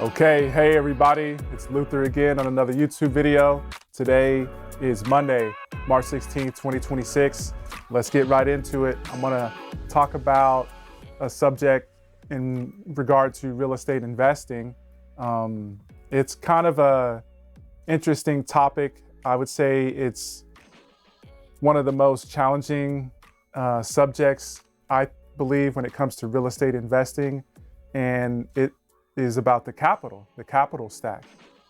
Okay, hey everybody, it's Luther again on another YouTube video. Today is Monday, March 16th, 2026. Let's get right into it. I'm gonna talk about a subject in regard to real estate investing. It's kind of a interesting topic. I would say it's one of the most challenging subjects, I believe, when it comes to real estate investing, and it is about the capital stack.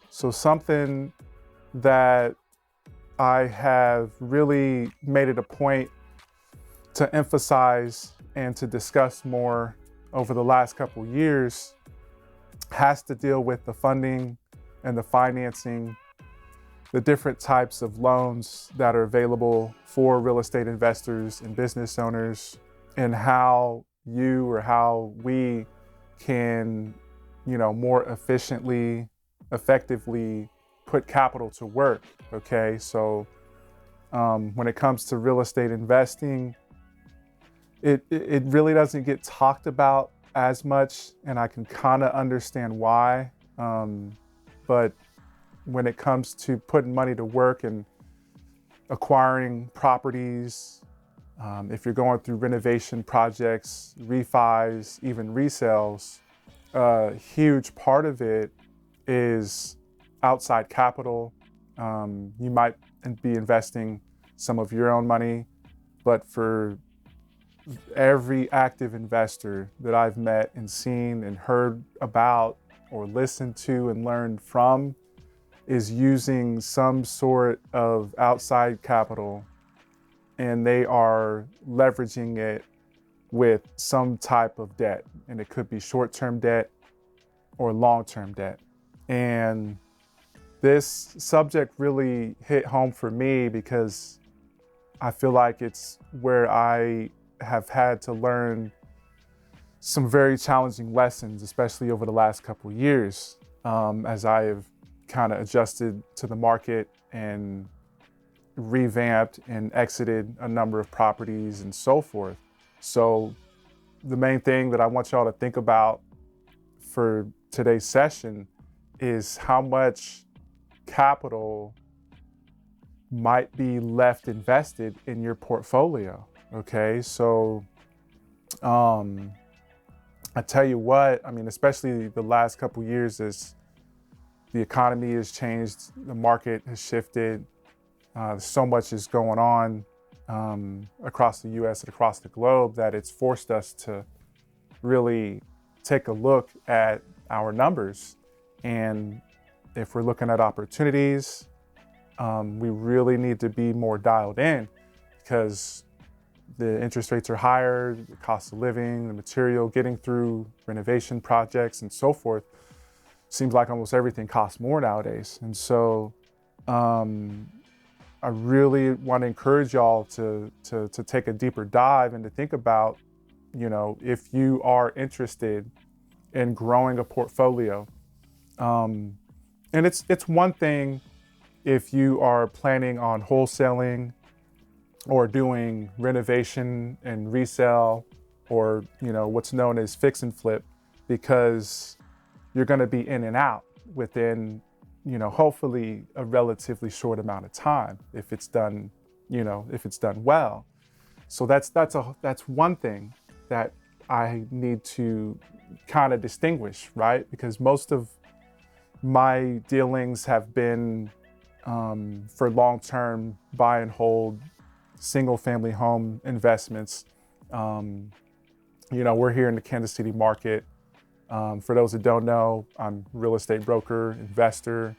So something that I have really made it a point to emphasize and to discuss more over the last couple of years has to deal with the funding and the financing, the different types of loans that are available for real estate investors and business owners, and how you or how we can more efficiently, effectively put capital to work, okay? So when it comes to real estate investing, it really doesn't get talked about as much, and I can kind of understand why. But when it comes to putting money to work and acquiring properties, if you're going through renovation projects, refis, even resales, a huge part of it is outside capital. You might be investing some of your own money, but for every active investor that I've met and seen and heard about or listened to and learned from is using some sort of outside capital, and they are leveraging it with some type of debt, and it could be short-term debt or long-term debt. And this subject really hit home for me because I feel like it's where I have had to learn some very challenging lessons, especially over the last couple of years, as I have kind of adjusted to the market and revamped and exited a number of properties and so forth. So the main thing that I want y'all to think about for today's session is how much capital might be left invested in your portfolio, okay? So I tell you what, I mean, especially the last couple of years, as the economy has changed, the market has shifted, so much is going on across the US and across the globe that it's forced us to really take a look at our numbers. And if we're looking at opportunities, we really need to be more dialed in, because the interest rates are higher, the cost of living, the material, getting through renovation projects and so forth. Seems like almost everything costs more nowadays. And so I really want to encourage y'all to take a deeper dive and to think about, if you are interested in growing a portfolio. And it's one thing if you are planning on wholesaling or doing renovation and resale, or what's known as fix and flip, because you're going to be in and out within hopefully a relatively short amount of time if it's done well. So that's one thing that I need to kind of distinguish, right? Because most of my dealings have been for long-term buy and hold, single-family home investments. We're here in the Kansas City market. For those that don't know, I'm a real estate broker, investor.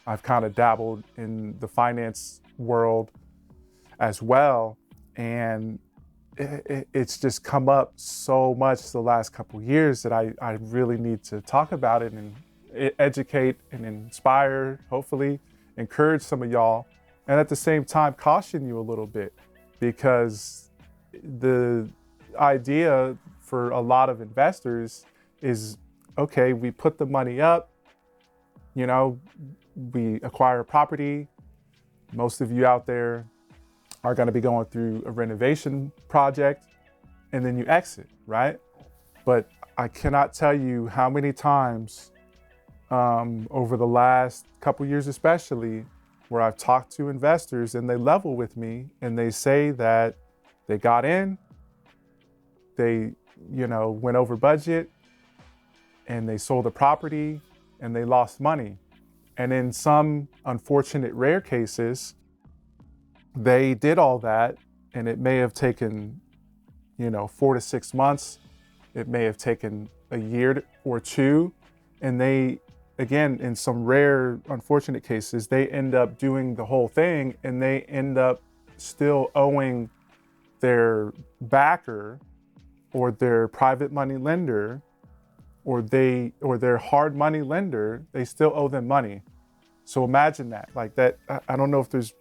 I've kind of dabbled in the finance world as well. And it's just come up so much the last couple of years that I really need to talk about it and educate and inspire, hopefully encourage some of y'all, and at the same time caution you a little bit, because the idea for a lot of investors is, okay, we put the money up, we acquire a property. Most of you out there are going to be going through a renovation project, and then you exit, right? But I cannot tell you how many times over the last couple years, especially, where I've talked to investors and they level with me and they say that they got in, they, went over budget and they sold a property and they lost money. And in some unfortunate rare cases, they did all that and it may have taken, 4 to 6 months. It may have taken a year or two. And they, again, in some rare, unfortunate cases, they end up doing the whole thing and they end up still owing their backer or their private money lender or their hard money lender, they still owe them money. So imagine that, like that. I don't know if there's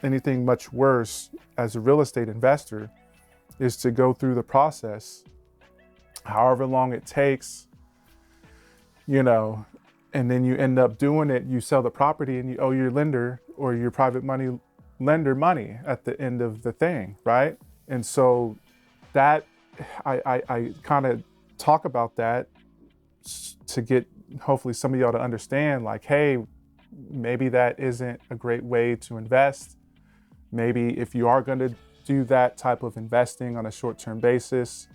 anything much worse as a real estate investor is to go through the process, however long it takes, and then you end up doing it, you sell the property and you owe your lender or your private money lender money at the end of the thing, right? And so that, I kind of talk about that to get hopefully some of y'all to understand, like, hey, maybe that isn't a great way to invest. Maybe if you are going to do that type of investing on a short-term basis,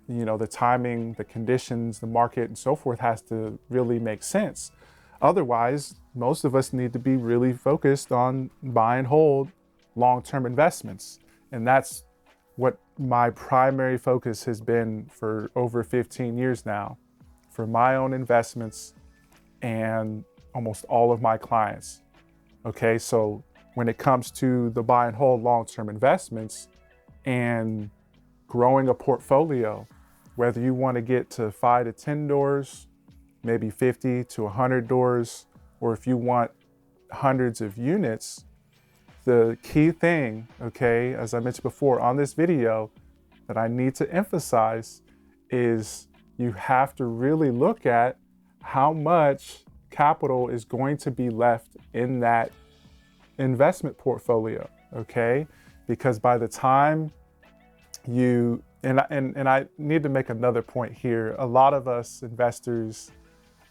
the timing, the conditions, the market, and so forth has to really make sense. Otherwise, most of us need to be really focused on buy and hold long-term investments. And that's what my primary focus has been for over 15 years now, for my own investments and almost all of my clients. Okay, so when it comes to the buy and hold long-term investments and growing a portfolio, whether you want to get to 5 to 10 doors, maybe 50 to 100 doors, or if you want hundreds of units, the key thing, okay, as I mentioned before on this video, that I need to emphasize is you have to really look at how much capital is going to be left in that investment portfolio, okay? Because by the time you, and I need to make another point here, a lot of us investors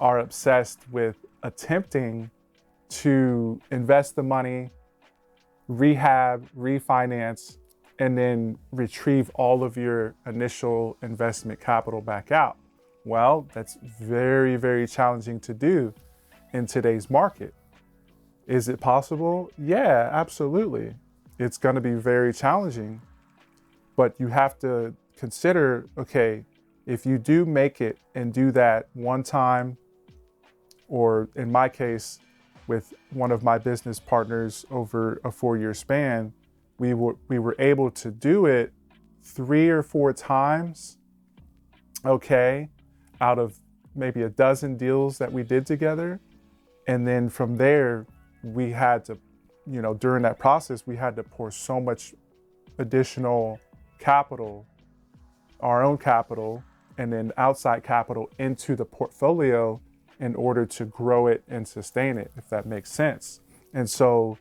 are obsessed with attempting to invest the money, rehab, refinance, and then retrieve all of your initial investment capital back out. Well, that's very, very challenging to do in today's market. Is it possible? Yeah, absolutely. It's going to be very challenging, but you have to consider, okay, if you do make it and do that one time, or in my case, with one of my business partners over a 4-year span, we were able to do it 3 or 4 times, okay, out of maybe a dozen deals that we did together. And then from there, we had to, during that process, we had to pour so much additional capital, our own capital, and then outside capital into the portfolio in order to grow it and sustain it, if that makes sense. And so,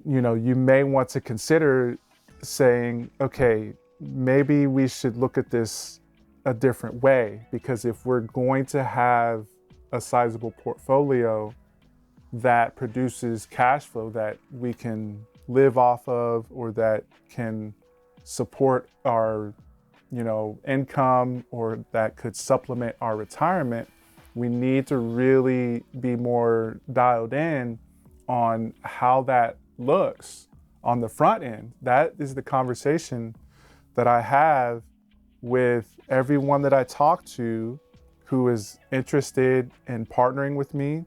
you may want to consider saying, okay, maybe we should look at this a different way, because if we're going to have a sizable portfolio that produces cash flow that we can live off of, or that can support our, income, or that could supplement our retirement, we need to really be more dialed in on how that looks on the front end. That is the conversation that I have with everyone that I talk to who is interested in partnering with me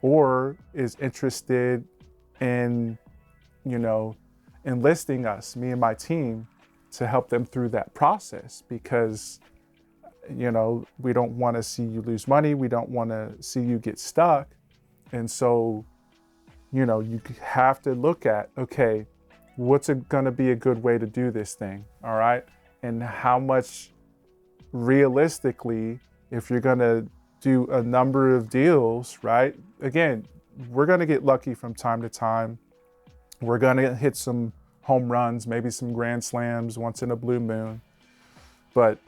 or is interested in, enlisting us, me and my team, to help them through that process, because, we don't want to see you lose money. We don't want to see you get stuck. And so, you have to look at, okay, what's going to be a good way to do this thing, all right? And how much realistically, if you're going to do a number of deals, right? Again, we're going to get lucky from time to time. We're going to hit some home runs, maybe some grand slams once in a blue moon. But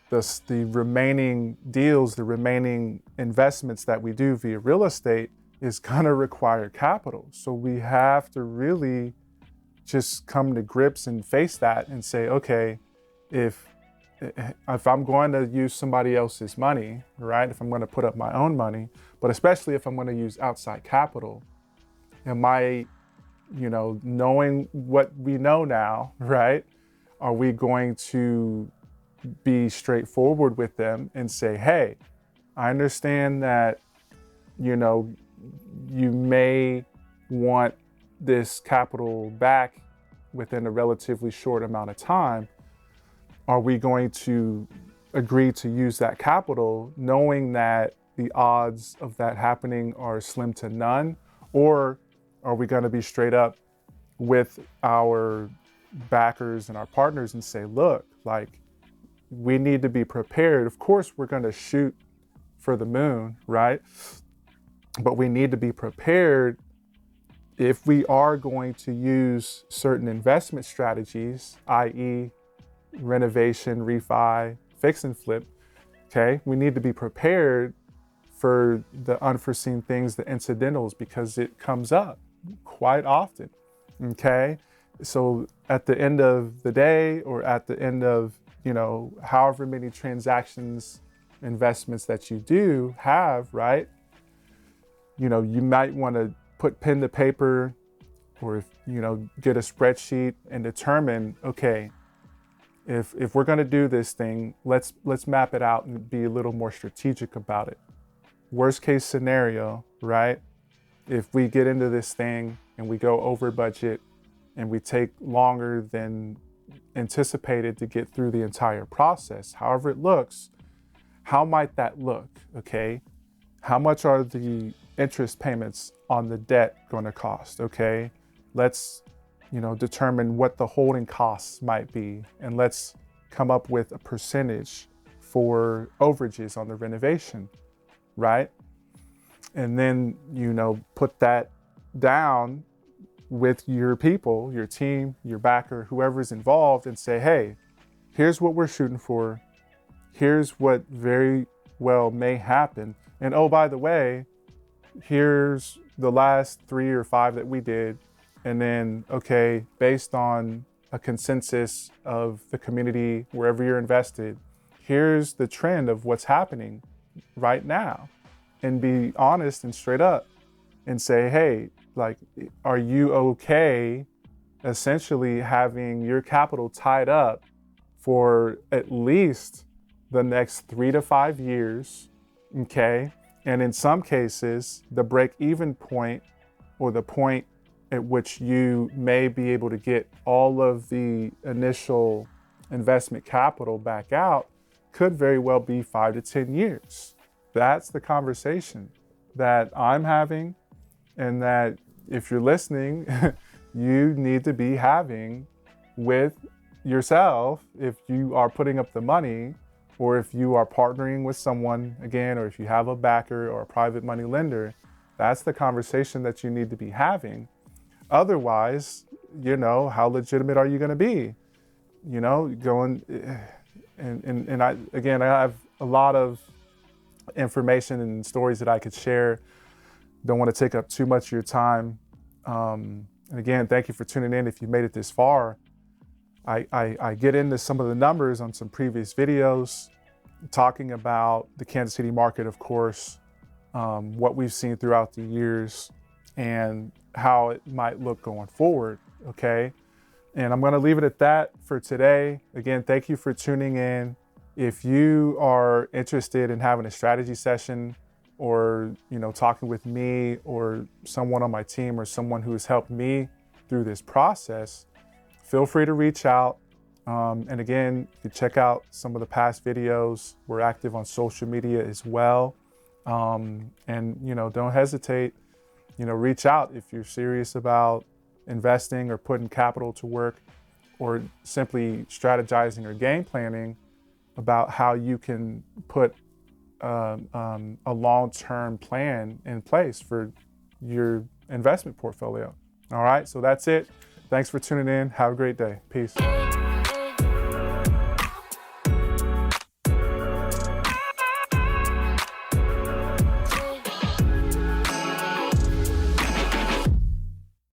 the remaining deals, the remaining investments that we do via real estate is gonna require capital. So we have to really just come to grips and face that and say, okay, if I'm going to use somebody else's money, right? If I'm going to put up my own money, but especially if I'm going to use outside capital, am I, knowing what we know now, right? Are we going to be straightforward with them and say, hey, I understand that, you may want this capital back within a relatively short amount of time. Are we going to agree to use that capital knowing that the odds of that happening are slim to none? Or are we going to be straight up with our backers and our partners and say, look, like, we need to be prepared. Of course, we're going to shoot for the moon, right? But we need to be prepared if we are going to use certain investment strategies, i.e., renovation, refi, fix and flip, okay? We need to be prepared for the unforeseen things, the incidentals, because it comes up quite often, okay? So at the end of the day, or at the end of, however many transactions, investments that you do have, right? You might want to put pen to paper, or, get a spreadsheet and determine, okay, if we're going to do this thing, let's map it out and be a little more strategic about it. Worst case scenario, right? If we get into this thing and we go over budget and we take longer than anticipated to get through the entire process, however it looks, how might that look, okay? How much are the interest payments on the debt going to cost, okay? Let's determine what the holding costs might be, and let's come up with a percentage for overages on the renovation, right? And then, put that down with your people, your team, your backer, whoever's involved, and say, hey, here's what we're shooting for. Here's what very well may happen. And oh, by the way, here's the last 3 or 5 that we did. And then, okay, based on a consensus of the community, wherever you're invested, here's the trend of what's happening right now. And be honest and straight up and say, hey, like, are you okay essentially having your capital tied up for at least the next 3 to 5 years, okay? And in some cases, the break-even point, or the point at which you may be able to get all of the initial investment capital back out, could very well be 5 to 10 years. That's the conversation that I'm having, and that if you're listening, you need to be having with yourself if you are putting up the money, or if you are partnering with someone, again, or if you have a backer or a private money lender. That's the conversation that you need to be having. Otherwise, how legitimate are you going to be? Going, and I have a lot of information and stories that I could share. Don't want to take up too much of your time. And again, thank you for tuning in. If you made it this far, I get into some of the numbers on some previous videos, talking about the Kansas City market, of course, what we've seen throughout the years, and how it might look going forward, okay? And I'm gonna leave it at that for today. Again, thank you for tuning in. If you are interested in having a strategy session, or talking with me or someone on my team, or someone who has helped me through this process, feel free to reach out. And again, you can check out some of the past videos. We're active on social media as well. And don't hesitate, reach out if you're serious about investing or putting capital to work, or simply strategizing or game planning about how you can put a long-term plan in place for your investment portfolio. All right, so that's it. Thanks for tuning in. Have a great day. Peace.